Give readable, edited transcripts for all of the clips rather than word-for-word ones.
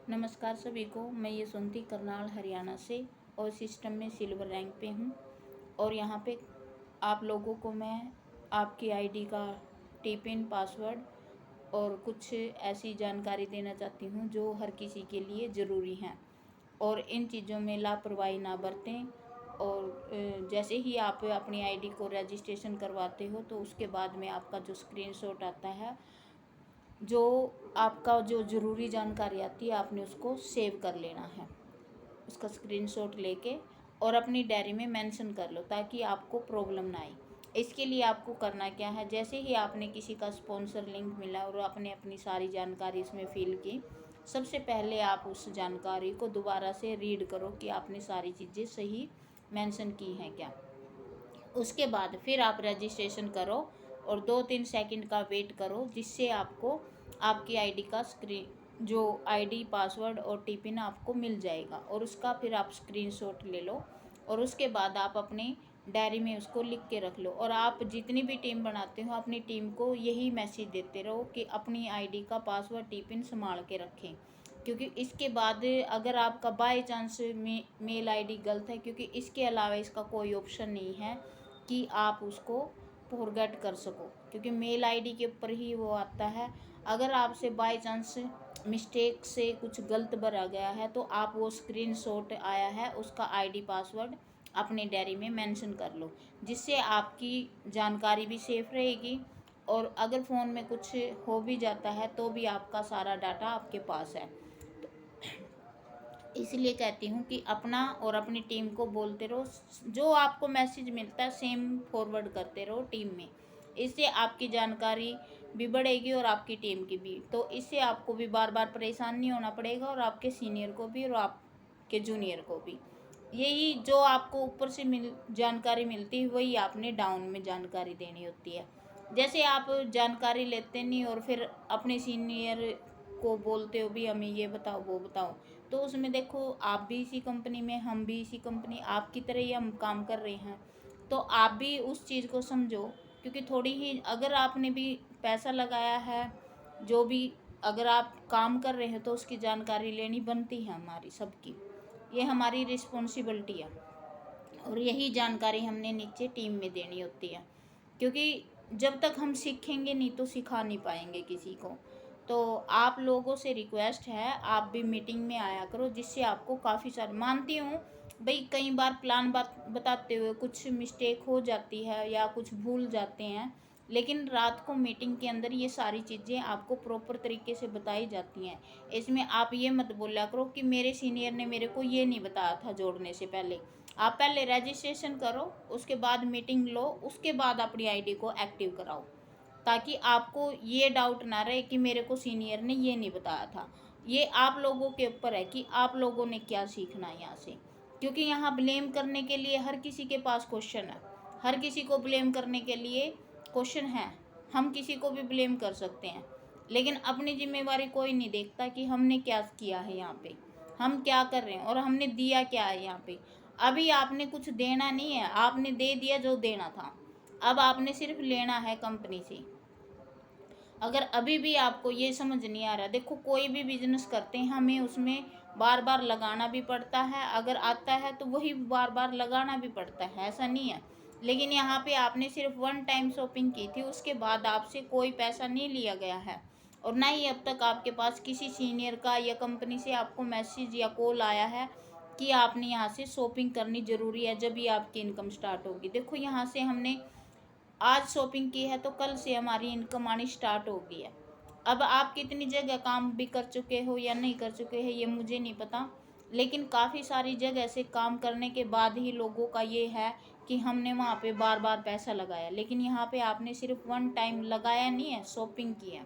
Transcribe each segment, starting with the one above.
नमस्कार सभी को। मैं यशवंती करनाल हरियाणा से और सिस्टम में सिल्वर रैंक पे हूँ। और यहाँ पे आप लोगों को मैं आपकी आईडी का टिपिन पासवर्ड और कुछ ऐसी जानकारी देना चाहती हूँ जो हर किसी के लिए ज़रूरी हैं। और इन चीज़ों में लापरवाही ना बरतें। और जैसे ही आप अपनी आईडी को रजिस्ट्रेशन करवाते हो तो उसके बाद में आपका जो स्क्रीनशॉट आता है, जो आपका जो ज़रूरी जानकारी आती है, आपने उसको सेव कर लेना है। उसका स्क्रीनशॉट लेके और अपनी डायरी में मेंशन कर लो ताकि आपको प्रॉब्लम ना आए। इसके लिए आपको करना क्या है, जैसे ही आपने किसी का स्पॉन्सर लिंक मिला और आपने अपनी सारी जानकारी इसमें फिल की, सबसे पहले आप उस जानकारी को दोबारा से रीड करो कि आपने सारी चीज़ें सही मेंशन की हैं क्या। उसके बाद फिर आप रजिस्ट्रेशन करो और 2-3 सेकंड का वेट करो, जिससे आपको आपकी आईडी का जो आईडी पासवर्ड और टिपिन आपको मिल जाएगा। और उसका फिर आप स्क्रीनशॉट ले लो और उसके बाद आप अपनी डायरी में उसको लिख के रख लो। और आप जितनी भी टीम बनाते हो अपनी टीम को यही मैसेज देते रहो कि अपनी आईडी का पासवर्ड टिपिन संभाल के रखें, क्योंकि इसके बाद अगर आपका बाय चांस मेल आईडी गलत है, क्योंकि इसके अलावा इसका कोई ऑप्शन नहीं है कि आप उसको फॉरगेट कर सको, क्योंकि मेल आईडी के ऊपर ही वो आता है। अगर आपसे बाय चांस मिस्टेक से कुछ गलत भरा गया है तो आप वो स्क्रीनशॉट आया है उसका आईडी पासवर्ड अपनी डायरी में मेंशन कर लो, जिससे आपकी जानकारी भी सेफ रहेगी। और अगर फ़ोन में कुछ हो भी जाता है तो भी आपका सारा डाटा आपके पास है। इसलिए कहती हूँ कि अपना और अपनी टीम को बोलते रहो, जो आपको मैसेज मिलता है सेम फॉरवर्ड करते रहो टीम में। इससे आपकी जानकारी भी बढ़ेगी और आपकी टीम की भी। तो इससे आपको भी बार बार परेशान नहीं होना पड़ेगा और आपके सीनियर को भी और आपके जूनियर को भी। यही जो आपको ऊपर से जानकारी मिलती है वही आपने डाउन में जानकारी देनी होती है। जैसे आप जानकारी लेते नहीं और फिर अपने सीनियर को बोलते हो भी हमें ये बताओ वो बताओ, तो उसमें देखो आप भी इसी कंपनी में, हम भी इसी कंपनी, आपकी तरह ही हम काम कर रहे हैं। तो आप भी उस चीज़ को समझो, क्योंकि थोड़ी ही अगर आपने भी पैसा लगाया है, जो भी अगर आप काम कर रहे हैं तो उसकी जानकारी लेनी बनती है हमारी सबकी। ये हमारी रिस्पॉन्सिबिलिटी है और यही जानकारी हमने नीचे टीम में देनी होती है, क्योंकि जब तक हम सीखेंगे नहीं तो सिखा नहीं पाएंगे किसी को। तो आप लोगों से रिक्वेस्ट है, आप भी मीटिंग में आया करो, जिससे आपको काफ़ी सारी, मानती हूँ भाई कई बार प्लान बताते हुए कुछ मिस्टेक हो जाती है या कुछ भूल जाते हैं, लेकिन रात को मीटिंग के अंदर ये सारी चीज़ें आपको प्रॉपर तरीके से बताई जाती हैं। इसमें आप ये मत बोला करो कि मेरे सीनियर ने मेरे को ये नहीं बताया था जोड़ने से पहले। आप पहले रजिस्ट्रेशन करो, उसके बाद मीटिंग लो, उसके बाद अपनी आईडी को एक्टिव कराओ, ताकि आपको ये डाउट ना रहे कि मेरे को सीनियर ने ये नहीं बताया था। ये आप लोगों के ऊपर है कि आप लोगों ने क्या सीखना है यहाँ से, क्योंकि यहाँ ब्लेम करने के लिए हर किसी के पास क्वेश्चन है। हर किसी को ब्लेम करने के लिए क्वेश्चन है, हम किसी को भी ब्लेम कर सकते हैं, लेकिन अपनी जिम्मेवारी कोई नहीं देखता कि हमने क्या किया है यहाँ पे, हम क्या कर रहे हैं और हमने दिया क्या है यहाँ पे। अभी आपने कुछ देना नहीं है, आपने दे दिया जो देना था, अब आपने सिर्फ लेना है कंपनी से। अगर अभी भी आपको ये समझ नहीं आ रहा, देखो कोई भी बिजनेस करते हैं हमें उसमें बार बार लगाना भी पड़ता है, अगर आता है तो वही बार बार लगाना भी पड़ता है, ऐसा नहीं है। लेकिन यहाँ पे आपने सिर्फ 1 टाइम शॉपिंग की थी, उसके बाद आपसे कोई पैसा नहीं लिया गया है और ना ही अब तक आपके पास किसी सीनियर का या कंपनी से आपको मैसेज या कॉल आया है कि आपने यहाँ से शॉपिंग करनी ज़रूरी है, जब भी आपकी इनकम स्टार्ट होगी। देखो यहाँ से हमने आज शॉपिंग की है तो कल से हमारी इनकम आनी स्टार्ट हो गई है। अब आप कितनी जगह काम भी कर चुके हो या नहीं कर चुके हैं ये मुझे नहीं पता, लेकिन काफ़ी सारी जगह से काम करने के बाद ही लोगों का ये है कि हमने वहाँ पे बार बार पैसा लगाया, लेकिन यहाँ पे आपने सिर्फ 1 टाइम लगाया नहीं है, शॉपिंग की है।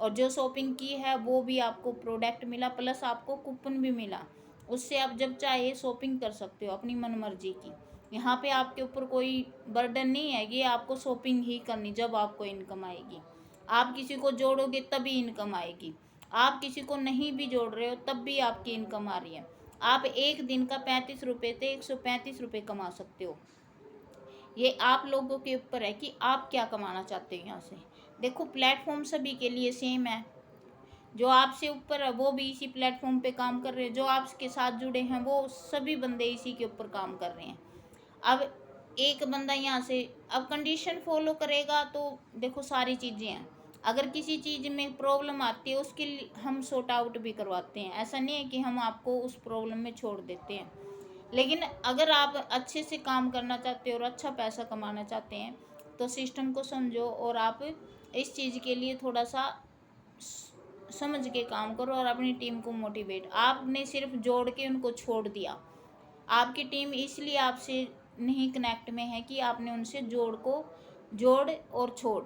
और जो शॉपिंग की है वो भी आपको प्रोडक्ट मिला, प्लस आपको कूपन भी मिला, उससे आप जब चाहे शॉपिंग कर सकते हो अपनी मनमर्जी की। यहाँ पे आपके ऊपर कोई बर्डन नहीं है, ये आपको शॉपिंग ही करनी जब आपको इनकम आएगी। आप किसी को जोड़ोगे तभी इनकम आएगी, आप किसी को नहीं भी जोड़ रहे हो तब भी आपकी इनकम आ रही है। आप एक दिन का 35 रुपये से 135 रुपये कमा सकते हो। ये आप लोगों के ऊपर है कि आप क्या कमाना चाहते हो यहाँ से। देखो प्लेटफॉर्म सभी के लिए सेम है, जो आपसे ऊपर है वो भी इसी प्लेटफॉर्म पे काम कर रहे हैं, जो आपके साथ जुड़े हैं वो सभी बंदे इसी के ऊपर काम कर रहे हैं। अब एक बंदा यहाँ से अब कंडीशन फॉलो करेगा तो देखो सारी चीज़ें हैं। अगर किसी चीज़ में प्रॉब्लम आती है उसके लिए हम सॉर्ट आउट भी करवाते हैं, ऐसा नहीं है कि हम आपको उस प्रॉब्लम में छोड़ देते हैं। लेकिन अगर आप अच्छे से काम करना चाहते हो और अच्छा पैसा कमाना चाहते हैं तो सिस्टम को समझो और आप इस चीज़ के लिए थोड़ा सा समझ के काम करो और अपनी टीम को मोटिवेट। आपने सिर्फ जोड़ के उनको छोड़ दिया, आपकी टीम इसलिए आपसे नहीं कनेक्ट में है कि आपने उनसे जोड़ और छोड़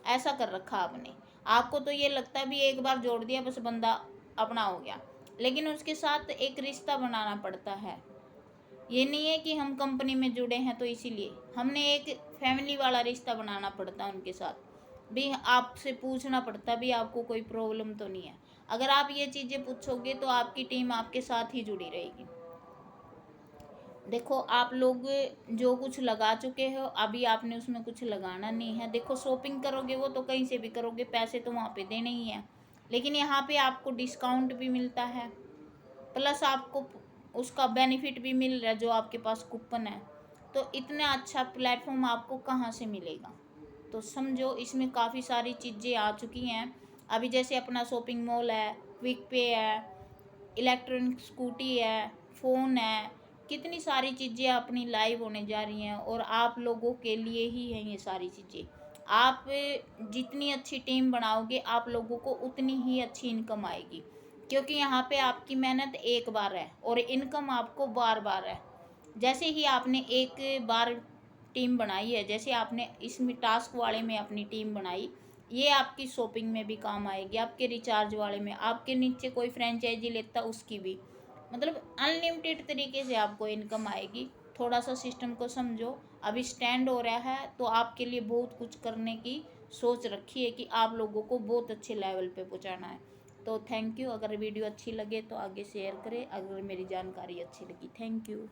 ऐसा कर रखा आपने। आपको तो ये लगता है भी एक बार जोड़ दिया बस बंदा अपना हो गया, लेकिन उसके साथ एक रिश्ता बनाना पड़ता है। ये नहीं है कि हम कंपनी में जुड़े हैं तो इसीलिए हमने एक फैमिली वाला रिश्ता बनाना पड़ता है उनके साथ भी। आपसे पूछना पड़ता भी आपको कोई प्रॉब्लम तो नहीं है। अगर आप ये चीज़ें पूछोगे तो आपकी टीम आपके साथ ही जुड़ी रहेगी। देखो आप लोग जो कुछ लगा चुके हो अभी आपने उसमें कुछ लगाना नहीं है। देखो शॉपिंग करोगे वो तो कहीं से भी करोगे, पैसे तो वहाँ पे देने ही हैं, लेकिन यहाँ पे आपको डिस्काउंट भी मिलता है, प्लस आपको उसका बेनिफिट भी मिल रहा है जो आपके पास कूपन है। तो इतना अच्छा प्लेटफॉर्म आपको कहाँ से मिलेगा। तो समझो इसमें काफ़ी सारी चीज़ें आ चुकी हैं अभी, जैसे अपना शॉपिंग मॉल है, क्विक पे है, इलेक्ट्रॉनिक स्कूटी है, फ़ोन है, कितनी सारी चीज़ें अपनी लाइव होने जा रही हैं और आप लोगों के लिए ही हैं ये सारी चीज़ें। आप जितनी अच्छी टीम बनाओगे आप लोगों को उतनी ही अच्छी इनकम आएगी, क्योंकि यहाँ पे आपकी मेहनत एक बार है और इनकम आपको बार बार है। जैसे ही आपने एक बार टीम बनाई है, जैसे आपने इसमें टास्क वाले में अपनी टीम बनाई, ये आपकी शॉपिंग में भी काम आएगी, आपके रिचार्ज वाले में, आपके नीचे कोई फ्रेंचाइजी लेता उसकी भी, मतलब अनलिमिटेड तरीके से आपको इनकम आएगी। थोड़ा सा सिस्टम को समझो, अभी स्टैंड हो रहा है तो आपके लिए बहुत कुछ करने की सोच रखी है कि आप लोगों को बहुत अच्छे लेवल पे पहुंचाना है। तो थैंक यू। अगर वीडियो अच्छी लगे तो आगे शेयर करें, अगर मेरी जानकारी अच्छी लगी। Thank you.